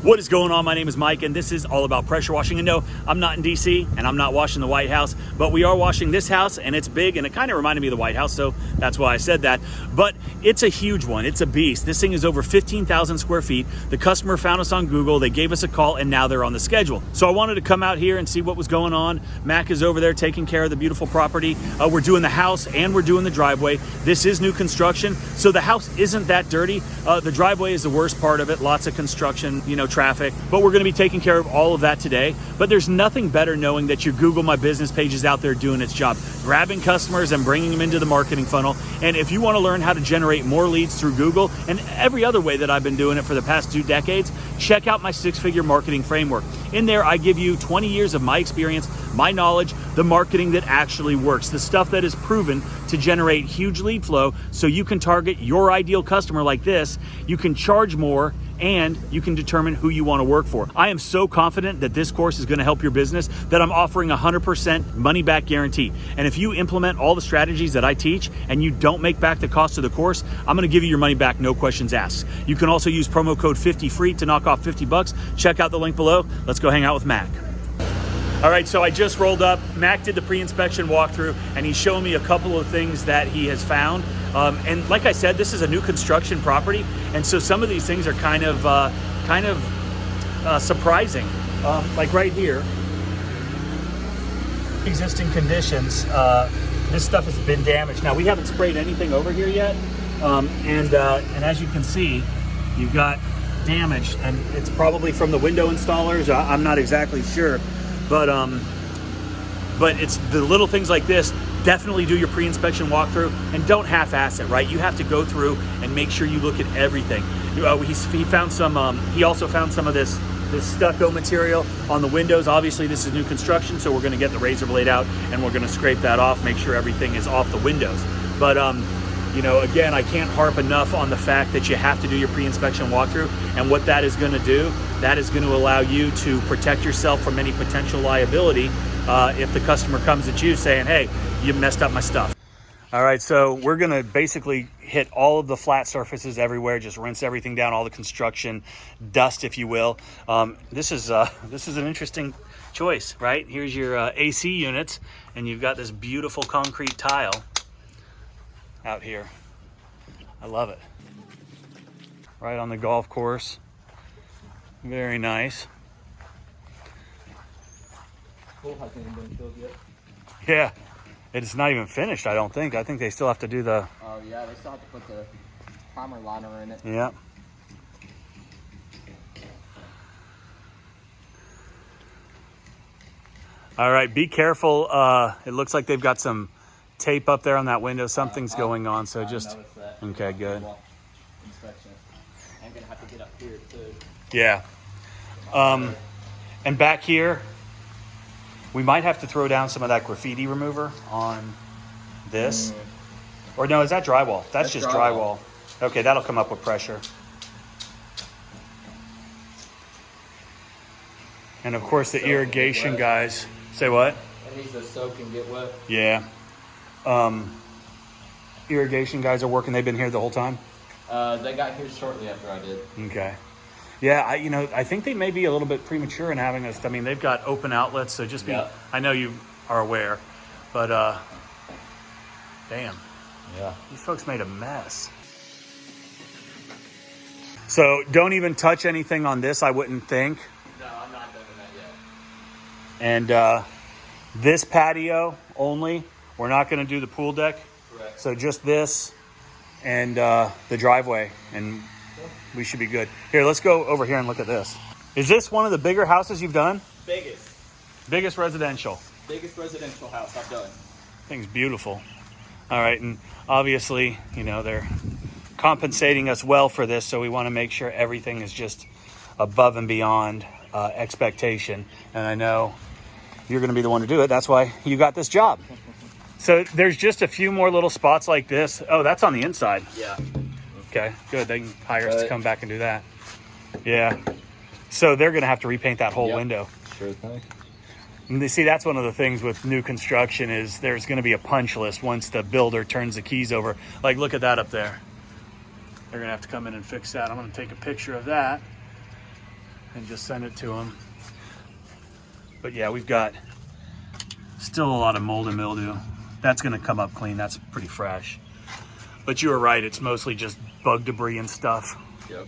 What is going on? My name is Mike, and this is all about pressure washing. And no, I'm not in DC, and I'm not washing the White House, but we are washing this house, and it's big, and it kind of reminded me of the White House, so that's why I said that. But it's a huge one. It's a beast. This thing is over 15,000 square feet. The customer found us on Google. They gave us a call, and now they're on the schedule. So I wanted to come out here and see what was going on. Mac is over there taking care of the beautiful property. We're doing the house, and we're doing the driveway. This is new construction, so the house isn't that dirty. The driveway is the worst part of it. Lots of construction, traffic, but we're going to be taking care of all of that today. But there's nothing better knowing that your Google My Business page is out there doing its job, grabbing customers and bringing them into the marketing funnel. And if you want to learn how to generate more leads through Google and every other way that I've been doing it for the past 2 decades, check out my 6-figure marketing framework. In there, I give you 20 years of my experience, my knowledge, the marketing that actually works, the stuff that is proven to generate huge lead flow so you can target your ideal customer like this, you can charge more, and you can determine who you want to work for. I am so confident that this course is going to help your business that I'm offering a 100% money back guarantee. And if you implement all the strategies that I teach and you don't make back the cost of the course, I'm going to give you your money back, no questions asked. You can also use promo code 50FREE to knock off $50. Check out the link below. Let's go hang out with Mac. All right, so I just rolled up. Mac did the pre-inspection walkthrough, and he's showing me a couple of things that he has found. And like I said, this is a new construction property, and so some of these things are kind of surprising. Like right here, existing conditions. This stuff has been damaged. Now we haven't sprayed anything over here yet, and as you can see, you've got damage, and it's probably from the window installers. I'm not exactly sure. But it's the little things like this. Definitely do your pre-inspection walkthrough and don't half-ass it, right? You have to go through and make sure you look at everything. He found some. He also found some of this stucco material on the windows. Obviously, this is new construction, so we're going to get the razor blade out and we're going to scrape that off, make sure everything is off the windows. But again, I can't harp enough on the fact that you have to do your pre-inspection walkthrough, and what that is going to do, that is going to allow you to protect yourself from any potential liability if the customer comes at you saying, hey, you messed up my stuff. All right, so we're going to basically hit all of the flat surfaces everywhere, just rinse everything down, all the construction dust, if you will. This is an interesting choice, right? Here's your AC units, and you've got this beautiful concrete tile out here. I love it. Right on the golf course. Very nice. Pool hasn't even been filled yet. Yeah, it's not even finished, I don't think. I think they still have to do the... Oh yeah, they still have to put the primer liner in it. Yeah. All right, be careful. It looks like they've got some tape up there on that window. Something's going on, so just... Okay, good. Inspection. I'm gonna have to get up here too. Yeah. And back here, we might have to throw down some of that graffiti remover on this. Or no, is that drywall? That's just drywall. Okay, that'll come up with pressure. And of course the irrigation guys. Say what? It needs to soak and get wet. Yeah. Irrigation guys are working. They've been here the whole time? They got here shortly after I did. Okay. Yeah, I think they may be a little bit premature in having us. I mean, they've got open outlets, so just be... Yeah. I know you are aware, but damn. Yeah. These folks made a mess. So don't even touch anything on this, I wouldn't think. No, I'm not doing that yet. And this patio only. We're not going to do the pool deck. Correct. So just this and the driveway, and we should be good. Here, let's go over here and look at this. Is this one of the bigger houses you've done? Biggest residential. Biggest residential house I've done. Thing's beautiful. All right, and obviously, they're compensating us well for this, so we want to make sure everything is just above and beyond expectation. And I know you're going to be the one to do it. That's why you got this job. So there's just a few more little spots like this. Oh, that's on the inside. Yeah. Okay, good. They can hire us to come back and do that. Yeah. So they're going to have to repaint that whole window. Sure thing. And you see, that's one of the things with new construction is there's going to be a punch list once the builder turns the keys over. Like, look at that up there. They're going to have to come in and fix that. I'm going to take a picture of that. and just send it to them. But yeah, we've got still a lot of mold and mildew. That's gonna come up clean, that's pretty fresh. But you were right, it's mostly just bug debris and stuff. Yep.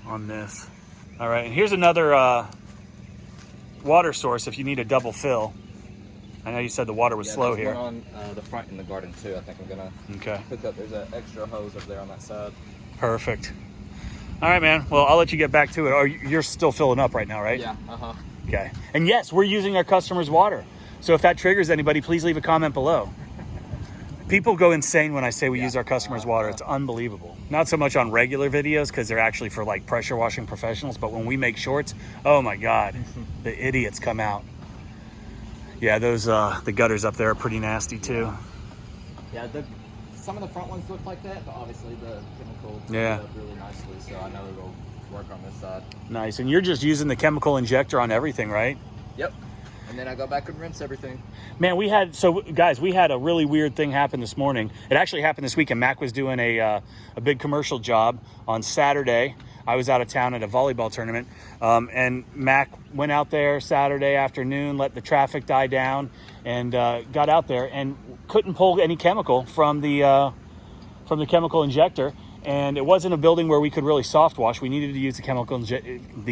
On this. All right, and here's another water source if you need a double fill. I know you said the water was slow there's here. one on the front in the garden too. I think I'm gonna pick up. There's an extra hose up there on that side. Perfect. All right, man. Well, I'll let you get back to it. Oh, you're still filling up right now, right? Yeah. Okay. And yes, we're using our customers' water. So if that triggers anybody, please leave a comment below. People go insane when I say we use our customers' water. It's unbelievable. Not so much on regular videos because they're actually for like pressure washing professionals, but when we make shorts, oh my God, the idiots come out. Yeah, those the gutters up there are pretty nasty too. Yeah, some of the front ones look like that, but obviously the chemical yeah. up really nicely, so I know it'll work on this side. Nice, and you're just using the chemical injector on everything, right? Yep. And then I go back and rinse everything. Man, we had a really weird thing happen this morning. It actually happened this weekend. Mac was doing a big commercial job on Saturday. I was out of town at a volleyball tournament, and Mac went out there Saturday afternoon, let the traffic die down, and got out there and couldn't pull any chemical from the chemical injector. And it wasn't a building where we could really soft wash. We needed to use the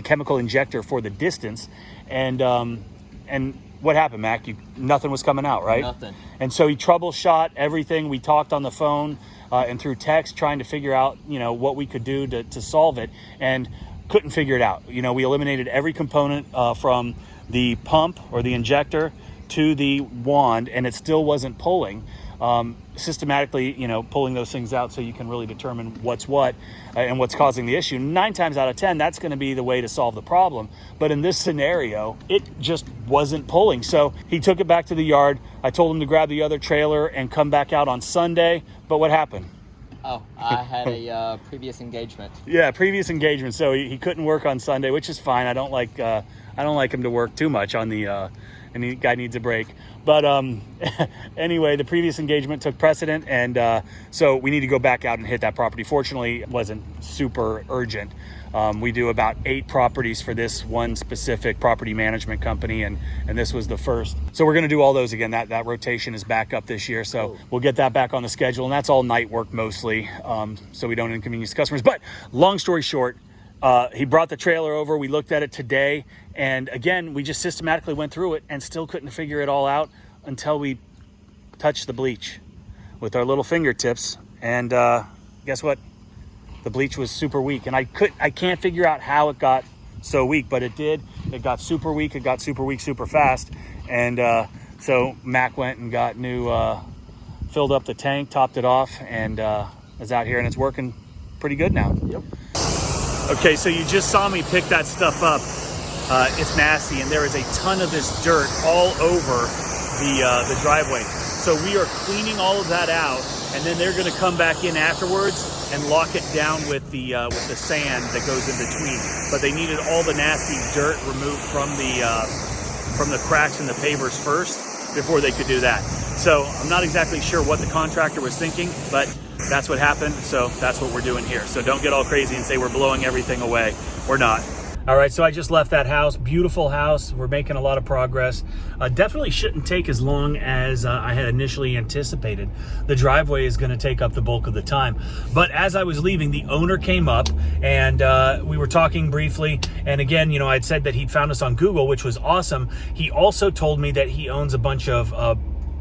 chemical injector for the distance, and what happened, Mac? Nothing was coming out, right? Nothing. And so he troubleshot everything. We talked on the phone and through text, trying to figure out, what we could do to solve it, and couldn't figure it out. We eliminated every component from the pump or the injector to the wand, and it still wasn't pulling. Systematically, pulling those things out so you can really determine what's what and what's causing the issue. 9 times out of 10, that's going to be the way to solve the problem. But in this scenario, it just wasn't pulling. So he took it back to the yard. I told him to grab the other trailer and come back out on Sunday. But what happened? Oh, I had a previous engagement. Yeah, previous engagement. So he couldn't work on Sunday, which is fine. I don't like him to work too much on the. And the guy needs a break. But anyway, the previous engagement took precedent, and so we need to go back out and hit that property. Fortunately, it wasn't super urgent. We do about 8 properties for this one specific property management company, and this was the first. So we're going to do all those again. That rotation is back up this year, so we'll get that back on the schedule, and that's all night work mostly, so we don't inconvenience customers. But long story short, he brought the trailer over. We looked at it today, and again, we just systematically went through it and still couldn't figure it all out until we touched the bleach with our little fingertips. And guess what? The bleach was super weak, and I can't figure out how it got so weak, but it did. It got super weak. It got super weak super fast, and so Mac went and got new, filled up the tank, topped it off, and is out here, and it's working pretty good now. Yep. Okay, so you just saw me pick that stuff up. It's nasty, and there is a ton of this dirt all over the driveway. So we are cleaning all of that out, and then they're going to come back in afterwards and lock it down with the sand that goes in between. But they needed all the nasty dirt removed from the cracks in the pavers first before they could do that. So I'm not exactly sure what the contractor was thinking, but that's what happened, so that's what we're doing here. So don't get all crazy and say we're blowing everything away. We're not. All right, so I just left that house. Beautiful house. We're making a lot of progress. Definitely shouldn't take as long as I had initially anticipated. The driveway is going to take up the bulk of the time. But as I was leaving, the owner came up, and we were talking briefly. And again, I'd said that he'd found us on Google, which was awesome. He also told me that he owns a bunch of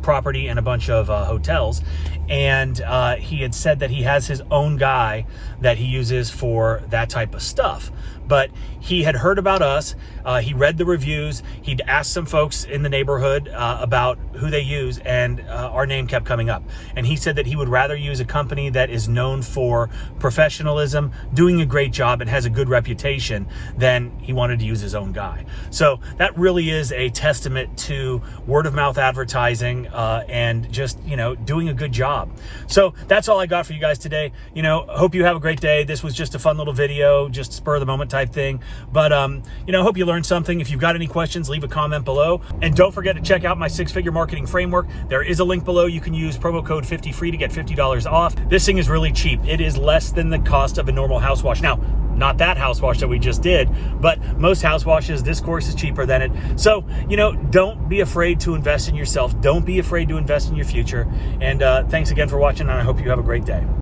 property and a bunch of hotels, and he had said that he has his own guy that he uses for that type of stuff. But he had heard about us, he read the reviews, he'd asked some folks in the neighborhood about who they use, and our name kept coming up. And he said that he would rather use a company that is known for professionalism, doing a great job, and has a good reputation, than he wanted to use his own guy. So that really is a testament to word of mouth advertising and just, doing a good job. job. So that's all I got for you guys today. You know, hope you have a great day. This was just a fun little video, just spur of the moment type thing. But, you know, hope you learned something. If you've got any questions, leave a comment below. And don't forget to check out my 6-figure marketing framework. There is a link below. You can use promo code 50FREE to get $50 off. This thing is really cheap. It is less than the cost of a normal house wash. Now, not that house wash that we just did, but most house washes, this course is cheaper than it. So, you know, don't be afraid to invest in yourself. Don't be afraid to invest in your future. And thanks again for watching, and I hope you have a great day.